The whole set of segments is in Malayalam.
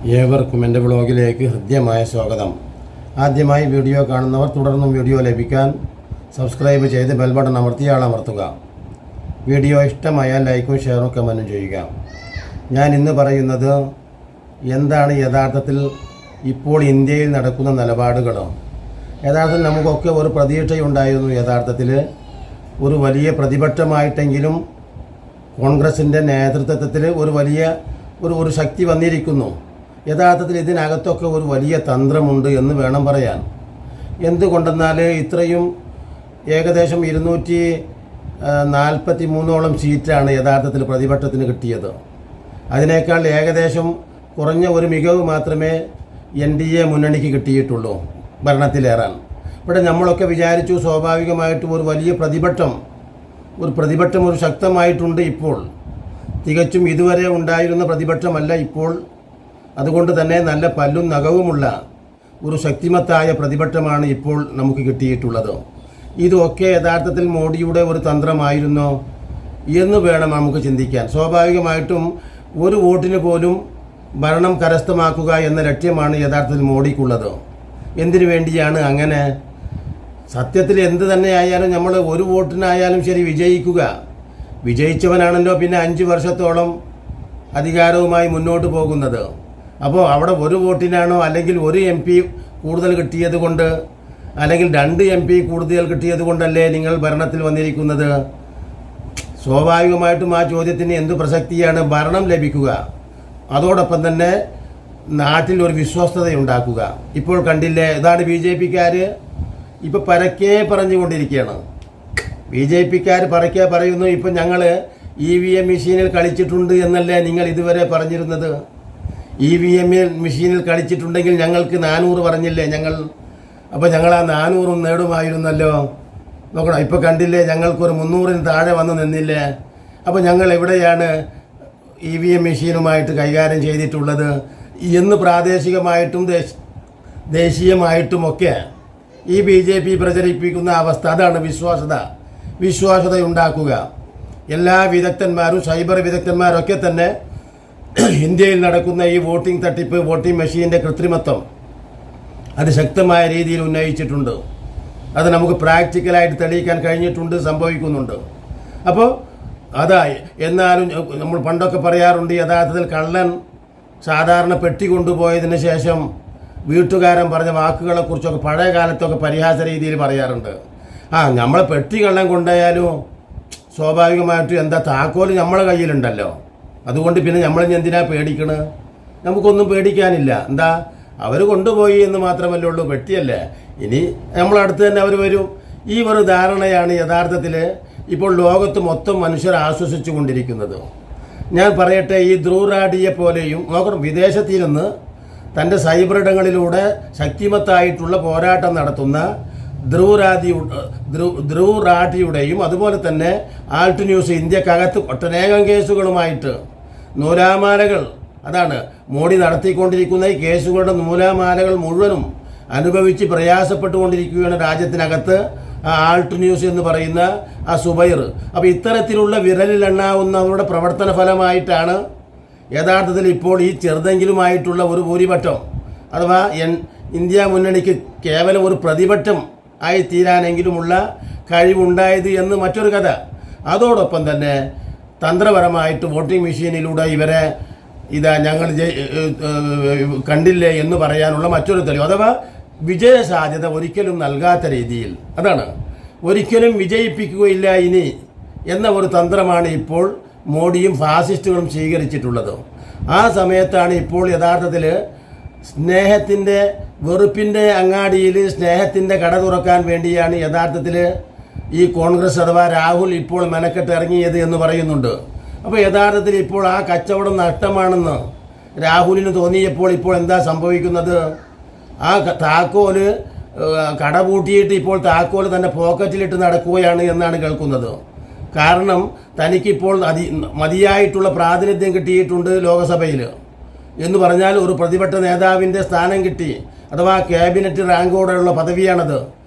ഏവർക്കും എൻ്റെ ബ്ലോഗിലേക്ക് ഹൃദ്യമായ സ്വാഗതം. ആദ്യമായി വീഡിയോ കാണുന്നവർ തുടർന്നും വീഡിയോ ലഭിക്കാൻ സബ്സ്ക്രൈബ് ചെയ്ത് ബെൽ ബട്ടൺ അമർത്തി ആളമർത്തുക. വീഡിയോ ഇഷ്ടമായാൽ ലൈക്കും ഷെയറും കമൻറ്റും ചെയ്യുക. ഞാൻ ഇന്ന് പറയുന്നത് എന്താണ് യഥാർത്ഥത്തിൽ ഇപ്പോൾ ഇന്ത്യയിൽ നടക്കുന്ന നിലപാടുകൾ. യഥാർത്ഥത്തിൽ നമുക്കൊക്കെ ഒരു പ്രതീക്ഷയുണ്ടായിരുന്നു. യഥാർത്ഥത്തിൽ ഒരു വലിയ പ്രതിപക്ഷമായിട്ടെങ്കിലും കോൺഗ്രസിൻ്റെ നേതൃത്വത്തിൽ ഒരു വലിയ ഒരു ശക്തി വന്നിരിക്കുന്നു. യഥാർത്ഥത്തിൽ ഇതിനകത്തൊക്കെ ഒരു വലിയ തന്ത്രമുണ്ട് എന്ന് വേണം പറയാൻ. എന്തുകൊണ്ടെന്നാൽ ഇത്രയും ഏകദേശം 243 സീറ്റാണ് യഥാർത്ഥത്തിൽ പ്രതിപക്ഷത്തിന് കിട്ടിയത്. അതിനേക്കാൾ ഏകദേശം കുറഞ്ഞ ഒരു മികവ് മാത്രമേ NDA മുന്നണിക്ക് കിട്ടിയിട്ടുള്ളൂ ഭരണത്തിലേറാൻ. ഇവിടെ നമ്മളൊക്കെ വിചാരിച്ചു സ്വാഭാവികമായിട്ടും ഒരു വലിയ പ്രതിപക്ഷം ഒരു ശക്തമായിട്ടുണ്ട്. ഇപ്പോൾ തികച്ചും ഇതുവരെ ഉണ്ടായിരുന്ന പ്രതിപക്ഷമല്ല ഇപ്പോൾ. അതുകൊണ്ട് തന്നെ നല്ല പല്ലും നഖവുമുള്ള ഒരു ശക്തിമത്തായ പ്രതിപക്ഷമാണ് ഇപ്പോൾ നമുക്ക് കിട്ടിയിട്ടുള്ളത്. ഇതൊക്കെ യഥാർത്ഥത്തിൽ മോഡിയുടെ ഒരു തന്ത്രമായിരുന്നോ എന്ന് വേണം നമുക്ക് ചിന്തിക്കാൻ. സ്വാഭാവികമായിട്ടും ഒരു വോട്ടിന് പോലും ഭരണം കരസ്ഥമാക്കുക എന്ന ലക്ഷ്യമാണ് യഥാർത്ഥത്തിൽ മോഡിക്കുള്ളത്. എന്തിനു വേണ്ടിയാണ് അങ്ങനെ? സത്യത്തിൽ എന്ത് തന്നെയായാലും നമ്മൾ ഒരു വോട്ടിനായാലും ശരി വിജയിച്ചവനാണല്ലോ പിന്നെ 5 വർഷത്തോളം അധികാരവുമായി മുന്നോട്ട് പോകുന്നത്. അപ്പോൾ അവിടെ ഒരു വോട്ടിനാണോ അല്ലെങ്കിൽ ഒരു MP കൂടുതൽ കിട്ടിയത് കൊണ്ട് അല്ലെങ്കിൽ 2 MP കൂടുതൽ കിട്ടിയത് കൊണ്ടല്ലേ നിങ്ങൾ ഭരണത്തിൽ വന്നിരിക്കുന്നത്? സ്വാഭാവികമായിട്ടും ആ ചോദ്യത്തിന് എന്ത് പ്രസക്തിയാണ്? ഭരണം ലഭിക്കുക, അതോടൊപ്പം തന്നെ നാട്ടിൽ ഒരു വിശ്വസ്തതയുണ്ടാക്കുക. ഇപ്പോൾ കണ്ടില്ലേ, ഇതാണ് BJPക്കാർ ഇപ്പോൾ പരക്കെ പറഞ്ഞുകൊണ്ടിരിക്കുകയാണ്. BJPക്കാർ പരക്കെ പറയുന്നു, ഇപ്പം ഞങ്ങൾ EVM മെഷീനിൽ കളിച്ചിട്ടുണ്ട് എന്നല്ലേ നിങ്ങൾ ഇതുവരെ പറഞ്ഞിരുന്നത്? EVM മെഷീനിൽ കളിച്ചിട്ടുണ്ടെങ്കിൽ ഞങ്ങൾക്ക് 400 പറഞ്ഞില്ലേ അപ്പോൾ ഞങ്ങൾ ആ 400 നേടുമായിരുന്നല്ലോ. നോക്കണം, ഇപ്പോൾ കണ്ടില്ലേ, ഞങ്ങൾക്കൊരു 300-ന് താഴെ വന്ന് നിന്നില്ലേ? അപ്പോൾ ഞങ്ങൾ എവിടെയാണ് EVM മെഷീനുമായിട്ട് കൈകാര്യം ചെയ്തിട്ടുള്ളത് എന്ന് പ്രാദേശികമായിട്ടും ദേശീയമായിട്ടുമൊക്കെ ഈ BJP പ്രചരിപ്പിക്കുന്ന അവസ്ഥ അതാണ് വിശ്വാസത ഉണ്ടാക്കുക. എല്ലാ വിദഗ്ധന്മാരും സൈബർ വിദഗ്ധന്മാരൊക്കെ തന്നെ ഇന്ത്യയിൽ നടക്കുന്ന ഈ വോട്ടിംഗ് തട്ടിപ്പ്, വോട്ടിംഗ് മെഷീൻ്റെ കൃത്രിമത്വം അത് ശക്തമായ രീതിയിൽ ഉന്നയിച്ചിട്ടുണ്ട്. അത് നമുക്ക് പ്രാക്ടിക്കലായിട്ട് തെളിയിക്കാൻ കഴിഞ്ഞിട്ടുണ്ട്, സംഭവിക്കുന്നുണ്ട്. അപ്പോൾ അതായി എന്നാലും നമ്മൾ പണ്ടൊക്കെ പറയാറുണ്ട്, യഥാർത്ഥത്തിൽ കള്ളൻ സാധാരണ പെട്ടി കൊണ്ടുപോയതിന് ശേഷം വീട്ടുകാരൻ പറഞ്ഞ വാക്കുകളെക്കുറിച്ചൊക്കെ പഴയ കാലത്തൊക്കെ പരിഹാസ രീതിയിൽ പറയാറുണ്ട്. നമ്മളെ പെട്ടി കള്ളൻ കൊണ്ടുപോയാലും സ്വാഭാവികമായിട്ടും എന്താ, താക്കോല് നമ്മളെ കയ്യിലുണ്ടല്ലോ, അതുകൊണ്ട് പിന്നെ നമ്മളിനി എന്തിനാ പേടിക്കണ്? നമുക്കൊന്നും പേടിക്കാനില്ല. എന്താ, അവർ കൊണ്ടുപോയി എന്ന് മാത്രമല്ലേ ഉള്ളൂ, പെട്ടിയല്ലേ, ഇനി നമ്മളടുത്ത് തന്നെ അവർ വരും. ഈ ഒരു ധാരണയാണ് യഥാർത്ഥത്തിൽ ഇപ്പോൾ ലോകത്ത് മൊത്തം മനുഷ്യർ ആശ്വസിച്ചു കൊണ്ടിരിക്കുന്നത്. ഞാൻ പറയട്ടെ, ഈ ധ്രുവറാഡിയെ പോലെയും നോക്കണം, വിദേശത്തിരുന്ന് തൻ്റെ സൈബറിടങ്ങളിലൂടെ ശക്തിമത്തായിട്ടുള്ള പോരാട്ടം നടത്തുന്ന ധ്രുവറാഠിയുടെയും അതുപോലെ തന്നെ ആൾട്ട് ന്യൂസ് ഇന്ത്യക്കകത്ത് ഒട്ടനേകം കേസുകളുമായിട്ട് നൂലാമാലകൾ, അതാണ് മോഡി നടത്തിക്കൊണ്ടിരിക്കുന്ന ഈ കേസുകളുടെ നൂലാമാലകൾ മുഴുവനും അനുഭവിച്ച് പ്രയാസപ്പെട്ടുകൊണ്ടിരിക്കുകയാണ് രാജ്യത്തിനകത്ത് ആൾട്ട് ന്യൂസ് എന്ന് പറയുന്ന ആ സുബൈർ. അപ്പോൾ ഇത്തരത്തിലുള്ള വിരലിലെണ്ണാവുന്നവരുടെ പ്രവർത്തന ഫലമായിട്ടാണ് യഥാർത്ഥത്തിൽ ഇപ്പോൾ ഈ ചെറുതെങ്കിലുമായിട്ടുള്ള ഒരു ഭൂരിപക്ഷം, അഥവാ ഇന്ത്യ മുന്നണിക്ക് കേവലം ഒരു പ്രതിപക്ഷം ആയി തീരാനെങ്കിലുമുള്ള കഴിവുണ്ടായത് എന്ന് മറ്റൊരു കഥ. അതോടൊപ്പം തന്നെ തന്ത്രപരമായിട്ട് വോട്ടിംഗ് മെഷീനിലൂടെ ഇവരെ ഞങ്ങൾ കണ്ടില്ലേ എന്ന് പറയാനുള്ള മറ്റൊരു തെളിവ്, അഥവാ വിജയസാധ്യത ഒരിക്കലും നൽകാത്ത രീതിയിൽ, അതാണ് ഒരിക്കലും വിജയിപ്പിക്കുകയില്ല ഇനി എന്ന ഒരു തന്ത്രമാണ് ഇപ്പോൾ മോഡിയും ഫാസിസ്റ്റുകളും സ്വീകരിച്ചിട്ടുള്ളത്. ആ സമയത്താണ് ഇപ്പോൾ യഥാർത്ഥത്തിൽ സ്നേഹത്തിൻ്റെ വെറുപ്പിൻ്റെ അങ്ങാടിയിൽ സ്നേഹത്തിൻ്റെ കട തുറക്കാൻ വേണ്ടിയാണ് യഥാർത്ഥത്തിൽ ഈ കോൺഗ്രസ് അഥവാ രാഹുൽ ഇപ്പോൾ മെനക്കെട്ട് ഇറങ്ങിയത് എന്ന് പറയുന്നുണ്ട്. അപ്പോൾ യഥാർത്ഥത്തിൽ ഇപ്പോൾ ആ കച്ചവടം നഷ്ടമാണെന്ന് രാഹുലിന് തോന്നിയപ്പോൾ ഇപ്പോൾ എന്താ സംഭവിക്കുന്നത്? ആ താക്കോല് കട പൂട്ടിയിട്ട് ഇപ്പോൾ താക്കോല് തൻ്റെ പോക്കറ്റിലിട്ട് നടക്കുകയാണ് എന്നാണ് കേൾക്കുന്നത്. കാരണം തനിക്കിപ്പോൾ മതിയായിട്ടുള്ള പ്രാതിനിധ്യം കിട്ടിയിട്ടുണ്ട് ലോകസഭയിൽ എന്ന് പറഞ്ഞാൽ ഒരു പ്രതിപക്ഷ നേതാവിൻ്റെ സ്ഥാനം കിട്ടി, അഥവാ ക്യാബിനറ്റ് റാങ്കോടെയുള്ള പദവിയാണത്.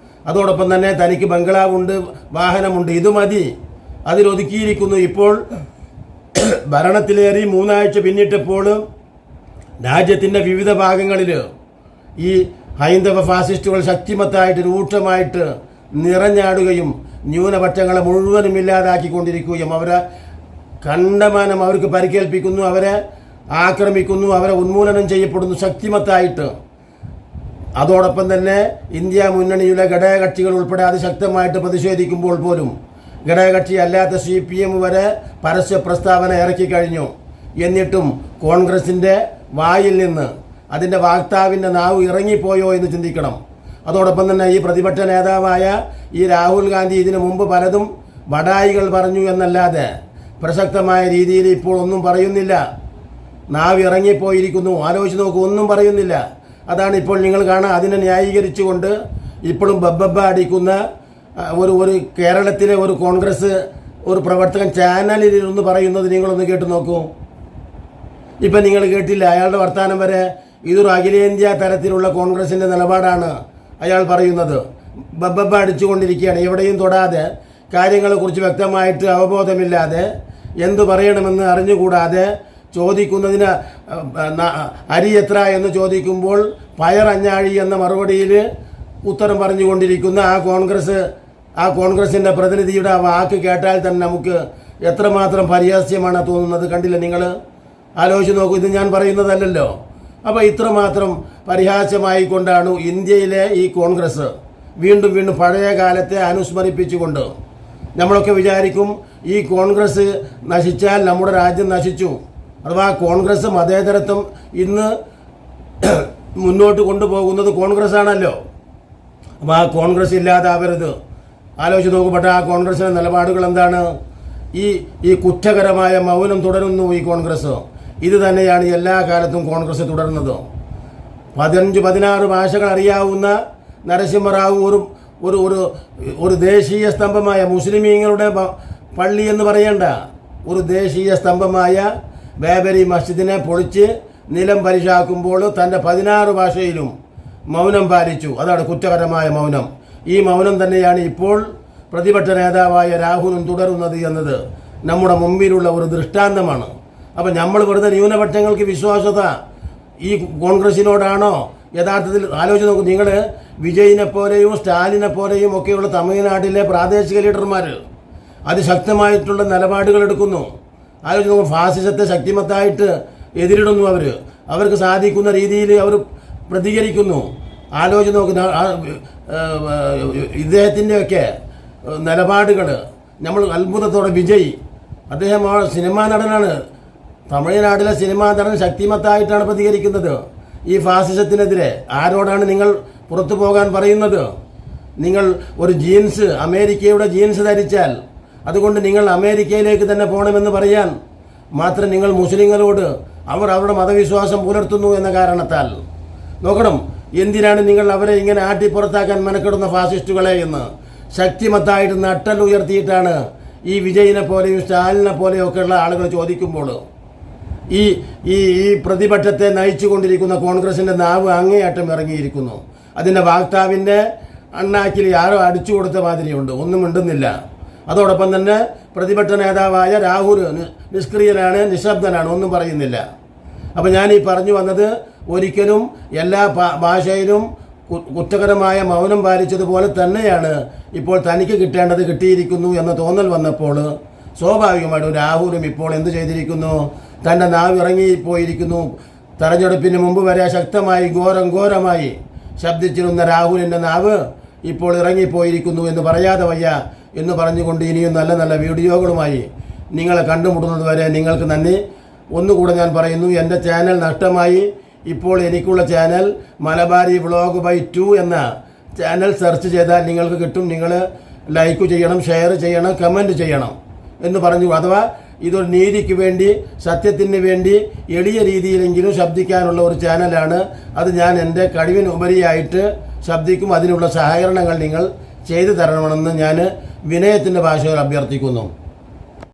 അതോടൊപ്പം തന്നെ തനിക്ക് ബംഗ്ലാവുണ്ട്, വാഹനമുണ്ട്, ഇത് മതി, അതിലൊതുക്കിയിരിക്കുന്നു. ഇപ്പോൾ ഭരണത്തിലേറി 3 ആഴ്ച പിന്നിട്ടപ്പോൾ രാജ്യത്തിൻ്റെ വിവിധ ഭാഗങ്ങളിൽ ഈ ഹൈന്ദവ ഫാസിസ്റ്റുകൾ ശക്തിമത്തായിട്ട് രൂക്ഷമായിട്ട് നിറഞ്ഞാടുകയും ന്യൂനപക്ഷങ്ങളെ മുഴുവനും ഇല്ലാതാക്കിക്കൊണ്ടിരിക്കുകയും അവരെ കണ്ടമാനം അവർക്ക് പരിക്കേൽപ്പിക്കുന്നു, അവരെ ആക്രമിക്കുന്നു, അവരെ ഉന്മൂലനം ചെയ്യപ്പെടുന്നു ശക്തിമത്തായിട്ട്. അതോടൊപ്പം തന്നെ ഇന്ത്യ മുന്നണിയിലെ ഘടകകക്ഷികൾ ഉൾപ്പെടെ അതിശക്തമായിട്ട് പ്രതിഷേധിക്കുമ്പോൾ പോലും ഘടകകക്ഷി അല്ലാത്ത CPM വരെ പരസ്യ പ്രസ്താവന ഇറക്കി കഴിഞ്ഞു. എന്നിട്ടും കോൺഗ്രസിൻ്റെ വായിൽ നിന്ന് അതിൻ്റെ വാക്താവിൻ്റെ നാവ് ഇറങ്ങിപ്പോയോ എന്ന് ചിന്തിക്കണം. അതോടൊപ്പം തന്നെ ഈ പ്രതിപക്ഷ നേതാവായ ഈ രാഹുൽ ഗാന്ധി ഇതിനു മുമ്പ് പലതും ബഡായികൾ പറഞ്ഞു എന്നല്ലാതെ പ്രസക്തമായ രീതിയിൽ ഇപ്പോൾ ഒന്നും പറയുന്നില്ല. നാവ് ഇറങ്ങിപ്പോയിരിക്കുന്നു. ആലോചിച്ച് നോക്കൂ, ഒന്നും പറയുന്നില്ല. അതാണ് ഇപ്പോൾ നിങ്ങൾ കാണാൻ അതിനെ ന്യായീകരിച്ചുകൊണ്ട് ഇപ്പോഴും ബബ്ബ അടിക്കുന്ന ഒരു കേരളത്തിലെ ഒരു കോൺഗ്രസ് ഒരു പ്രവർത്തകൻ ചാനലിലിരുന്ന് പറയുന്നത് നിങ്ങളൊന്ന് കേട്ടു നോക്കൂ. ഇപ്പം നിങ്ങൾ കേട്ടില്ല, അയാളുടെ വർത്തമാനം വരെ ഇതൊരു അഖിലേന്ത്യാ തരത്തിലുള്ള കോൺഗ്രസിൻ്റെ നിലപാടാണ് അയാൾ പറയുന്നത്. ബബ്ബ അടിച്ചുകൊണ്ടിരിക്കുകയാണ്, എവിടെയും തൊടാതെ, കാര്യങ്ങളെക്കുറിച്ച് വ്യക്തമായിട്ട് അവബോധമില്ലാതെ, എന്തു പറയണമെന്ന് അറിഞ്ഞുകൂടാതെ, ചോദിക്കുന്നതിന് അരി എത്ര എന്ന് ചോദിക്കുമ്പോൾ പയർ അഞ്ഞാഴി എന്ന മറുപടിയിൽ ഉത്തരം പറഞ്ഞുകൊണ്ടിരിക്കുന്ന ആ കോൺഗ്രസിൻ്റെ പ്രതിനിധിയുടെ ആ വാക്ക് കേട്ടാൽ തന്നെ നമുക്ക് എത്രമാത്രം പരിഹാസ്യമാണ് തോന്നുന്നത്. കണ്ടില്ല നിങ്ങൾ? ആലോചിച്ച് നോക്കൂ, ഇത് ഞാൻ പറയുന്നതല്ലല്ലോ. അപ്പോൾ ഇത്രമാത്രം പരിഹാസ്യമായിക്കൊണ്ടാണ് ഇന്ത്യയിലെ ഈ കോൺഗ്രസ് വീണ്ടും വീണ്ടും പഴയ കാലത്തെ അനുസ്മരിപ്പിച്ചുകൊണ്ട് നമ്മളൊക്കെ വിചാരിക്കും ഈ കോൺഗ്രസ് നശിച്ചാൽ നമ്മുടെ രാജ്യം നശിച്ചു. അഥവാ കോൺഗ്രസ് മതേതരത്വം ഇന്ന് മുന്നോട്ട് കൊണ്ടുപോകുന്നത് കോൺഗ്രസ് ആണല്ലോ. അപ്പോൾ ആ കോൺഗ്രസ് ഇല്ലാതാവരുത്. ആലോചിച്ച് നോക്കപ്പെട്ട ആ കോൺഗ്രസിൻ്റെ നിലപാടുകൾ എന്താണ്? ഈ കുറ്റകരമായ മൗനം തുടരുന്നു ഈ കോൺഗ്രസ്. ഇത് തന്നെയാണ് എല്ലാ കാലത്തും കോൺഗ്രസ് തുടർന്നത്. 15-16 ഭാഷകൾ അറിയാവുന്ന നരസിംഹറാവു ഒരു ദേശീയ സ്തംഭമായ മുസ്ലിമീങ്ങളുടെ പള്ളി എന്ന് പറയേണ്ട ഒരു ദേശീയ സ്തംഭമായ ബാബരി മസ്ജിദിനെ പൊളിച്ച് നിലം പരിശാക്കുമ്പോൾ തൻ്റെ 16 ഭാഷയിലും മൗനം പാലിച്ചു. അതാണ് കുറ്റകരമായ മൗനം. ഈ മൗനം തന്നെയാണ് ഇപ്പോൾ പ്രതിപക്ഷ നേതാവായ രാഹുലും തുടരുന്നത് എന്നത് നമ്മുടെ മുമ്പിലുള്ള ഒരു ദൃഷ്ടാന്തമാണ്. അപ്പം നമ്മൾ വെറുതെ ന്യൂനപക്ഷങ്ങൾക്ക് വിശ്വാസത ഈ കോൺഗ്രസിനോടാണോ യഥാർത്ഥത്തിൽ? ആലോചിച്ച് നോക്കൂ, നിങ്ങൾ വിജയിനെ പോലെയും സ്റ്റാലിനെ പോലെയും ഒക്കെയുള്ള തമിഴ്നാട്ടിലെ പ്രാദേശിക ലീഡർമാർ അതിശക്തമായിട്ടുള്ള നിലപാടുകൾ എടുക്കുന്നു. ആലോചിച്ച് നോക്കും, ഫാസിസത്തെ ശക്തിമത്തായിട്ട് എതിരിടുന്നു. അവർക്ക് സാധിക്കുന്ന രീതിയിൽ അവർ പ്രതികരിക്കുന്നു. ആലോചിച്ച് നോക്കുന്ന ഇദ്ദേഹത്തിൻ്റെയൊക്കെ നിലപാടുകൾ നമ്മൾ അത്ഭുതത്തോടെ വിജയ് അദ്ദേഹം സിനിമാ നടനാണ്. തമിഴ്നാട്ടിലെ സിനിമാ നടൻ ശക്തിമത്തായിട്ടാണ് പ്രതികരിക്കുന്നത് ഈ ഫാസിസത്തിനെതിരെ. ആരോടാണ് നിങ്ങൾ പുറത്തു പോകാൻ പറയുന്നത്? നിങ്ങൾ ഒരു ജീൻസ്, അമേരിക്കയുടെ ജീൻസ് ധരിച്ചാൽ അതുകൊണ്ട് നിങ്ങൾ അമേരിക്കയിലേക്ക് തന്നെ പോകണമെന്ന് പറയാൻ മാത്രം നിങ്ങൾ മുസ്ലിങ്ങളോട് അവരുടെ മതവിശ്വാസം പുലർത്തുന്നു എന്ന കാരണത്താൽ നോക്കണം. എന്തിനാണ് നിങ്ങൾ അവരെ ഇങ്ങനെ ആട്ടിപ്പുറത്താക്കാൻ മെനക്കെടുന്ന ഫാസിസ്റ്റുകളെ എന്ന് ശക്തിമത്തായിട്ട് നട്ടൽ ഉയർത്തിയിട്ടാണ് ഈ വിജയിനെ പോലെയും സ്റ്റാലിനെ പോലെയും ഒക്കെയുള്ള ആളുകൾ ചോദിക്കുമ്പോൾ ഈ പ്രതിപക്ഷത്തെ നയിച്ചു കൊണ്ടിരിക്കുന്ന കോൺഗ്രസിൻ്റെ നാവ് അങ്ങേയറ്റം ഇറങ്ങിയിരിക്കുന്നു. അതിൻ്റെ വാക്താവിൻ്റെ അണ്ണാക്കിൽ ആരോ അടിച്ചു കൊടുത്ത മാതിരിയുണ്ട്, ഒന്നും മിണ്ടുന്നില്ല. അതോടൊപ്പം തന്നെ പ്രതിപക്ഷ നേതാവായ രാഹുൽ നിഷ്ക്രിയനാണ്, നിശബ്ദനാണ്, ഒന്നും പറയുന്നില്ല. അപ്പോൾ ഞാൻ ഈ പറഞ്ഞു വന്നത് ഒരിക്കലും എല്ലാ ഭാഷയിലും കുറ്റകരമായ മൗനം പാലിച്ചതുപോലെ തന്നെയാണ് ഇപ്പോൾ തനിക്ക് കിട്ടേണ്ടത് കിട്ടിയിരിക്കുന്നു എന്ന തോന്നൽ വന്നപ്പോൾ സ്വാഭാവികമായിട്ടും രാഹുലും ഇപ്പോൾ എന്ത് ചെയ്തിരിക്കുന്നു? തൻ്റെ നാവ് ഇറങ്ങിപ്പോയിരിക്കുന്നു. തെരഞ്ഞെടുപ്പിന് മുമ്പ് വരെ ശക്തമായി ഘോരമായി ശബ്ദിച്ചിരുന്ന രാഹുലിൻ്റെ നാവ് ഇപ്പോൾ ഇറങ്ങിപ്പോയിരിക്കുന്നു എന്ന് പറയാതെ വയ്യ എന്ന് പറഞ്ഞുകൊണ്ട് ഇനിയും നല്ല നല്ല വീഡിയോകളുമായി നിങ്ങളെ കണ്ടുമുട്ടുന്നത് വരെ നിങ്ങൾക്ക് നന്ദി. ഒന്നുകൂടെ ഞാൻ പറയുന്നു, എൻ്റെ ചാനൽ നഷ്ടമായി. ഇപ്പോൾ എനിക്കുള്ള ചാനൽ മലബാരി വ്ളോഗ് ബൈ 2 എന്ന ചാനൽ സെർച്ച് ചെയ്താൽ നിങ്ങൾക്ക് കിട്ടും. നിങ്ങൾ ലൈക്ക് ചെയ്യണം, ഷെയർ ചെയ്യണം, കമൻറ്റ് ചെയ്യണം എന്ന് പറഞ്ഞു. അഥവാ ഇതൊരു നീതിക്ക് വേണ്ടി, സത്യത്തിന് വേണ്ടി എളിയ രീതിയിലെങ്കിലും ശബ്ദിക്കാനുള്ള ഒരു ചാനലാണ്. അത് ഞാൻ എൻ്റെ കഴിവിനുപരിയായിട്ട് ശബ്ദിക്കും. അതിനുള്ള സഹകരണങ്ങൾ നിങ്ങൾ ചെയ്തു തരണമെന്ന് ഞാൻ വിനയത്തിൻ്റെ ഭാഷയിൽ അഭ്യർത്ഥിക്കുന്നു.